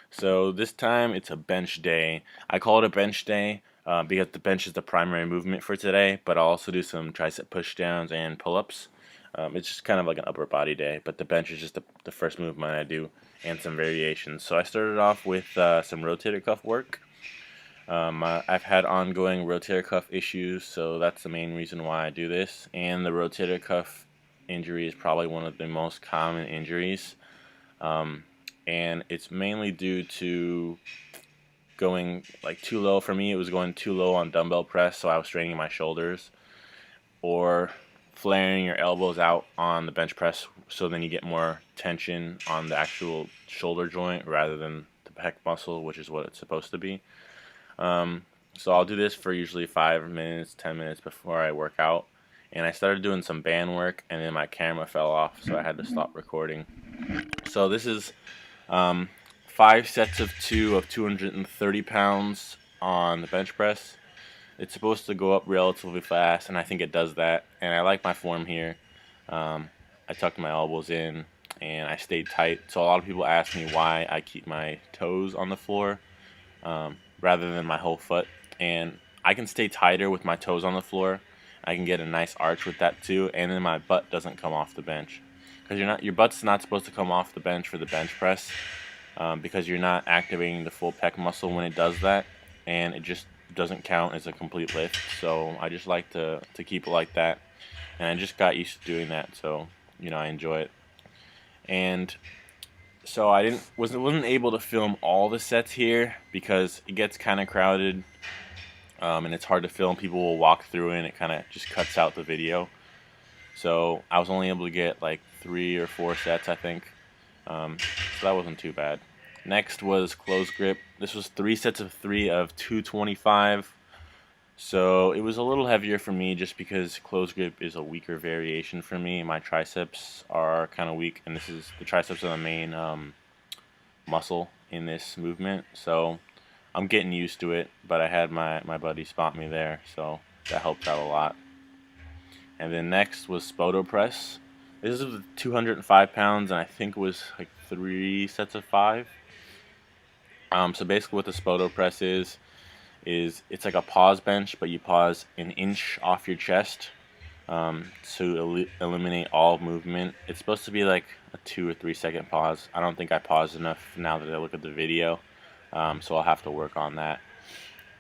So this time it's a bench day. I call it a bench day because the bench is the primary movement for today, but I'll also do some tricep push downs and pull-ups. It's just kind of like an upper body day, but the bench is just the first movement I do and some variations. So I started off with some rotator cuff work. I've had ongoing rotator cuff issues, so that's the main reason why I do this. And the rotator cuff injury is probably one of the most common injuries. And it's mainly due to going like too low. For me, it was going too low on dumbbell press, so I was straining my shoulders, or flaring your elbows out on the bench press, so then you get more tension on the actual shoulder joint rather than the pec muscle, which is what it's supposed to be. So I'll do this for usually 5 minutes, 10 minutes before I work out. And I started doing some band work, and then my camera fell off, so I had to stop recording. So this is 5 sets of 2 of 230 pounds on the bench press. It's supposed to go up relatively fast, and I think it does that. And I like my form here. I tucked my elbows in, and I stayed tight. So a lot of people ask me why I keep my toes on the floor rather than my whole foot. And I can stay tighter with my toes on the floor. I can get a nice arch with that too, and then my butt doesn't come off the bench. Because your butt's not supposed to come off the bench for the bench press, because you're not activating the full pec muscle when it does that, and it just doesn't count as a complete lift. So I just like to keep it like that, and I just got used to doing that, so I enjoy it. And so I wasn't able to film all the sets here because it gets kind of crowded, and it's hard to film. People will walk through it, and it kind of just cuts out the video. So I was only able to get like 3 or 4 sets, I think. So that wasn't too bad. Next was close grip. This was 3 sets of 3 of 225. So it was a little heavier for me just because close grip is a weaker variation for me. My triceps are kind of weak, and the triceps are the main muscle in this movement. So I'm getting used to it, but I had my buddy spot me there, so that helped out a lot. And then next was Spoto press. This is 205 pounds, and I think it was like 3 sets of 5. So basically what the Spoto press is it's like a pause bench, but you pause an inch off your chest to eliminate all movement. It's supposed to be like a 2 or 3 second pause. I don't think I paused enough now that I look at the video, so I'll have to work on that.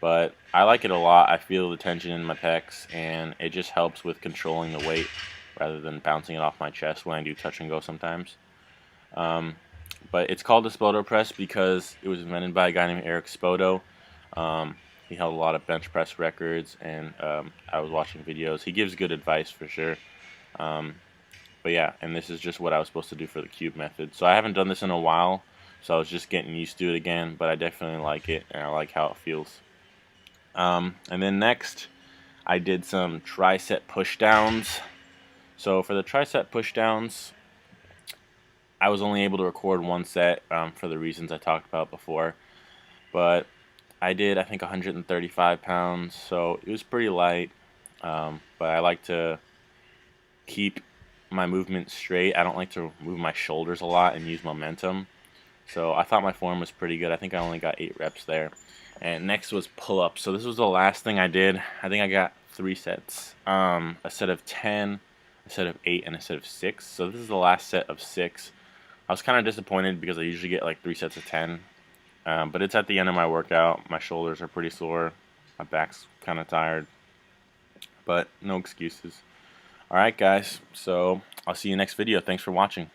But I like it a lot. I feel the tension in my pecs, and it just helps with controlling the weight rather than bouncing it off my chest when I do touch and go sometimes. But it's called the Spoto press because it was invented by a guy named Eric Spoto. He held a lot of bench press records, and I was watching videos. He gives good advice for sure. But yeah, and this is just what I was supposed to do for the cube method. So I haven't done this in a while, so I was just getting used to it again, but I definitely like it, and I like how it feels. And then next, I did some tricep push downs. So for the tricep push downs, I was only able to record 1 set for the reasons I talked about before. But I did, I think, 135 pounds, so it was pretty light. But I like to keep my movement straight. I don't like to move my shoulders a lot and use momentum. So I thought my form was pretty good. I think I only got 8 reps there. And next was pull-ups. So this was the last thing I did. I think I got 3 sets. A set of 10, a set of 8, and a set of 6. So this is the last set of 6. I was kind of disappointed because I usually get like 3 sets of 10. But it's at the end of my workout. My shoulders are pretty sore. My back's kind of tired. But no excuses. Alright guys, so I'll see you next video. Thanks for watching.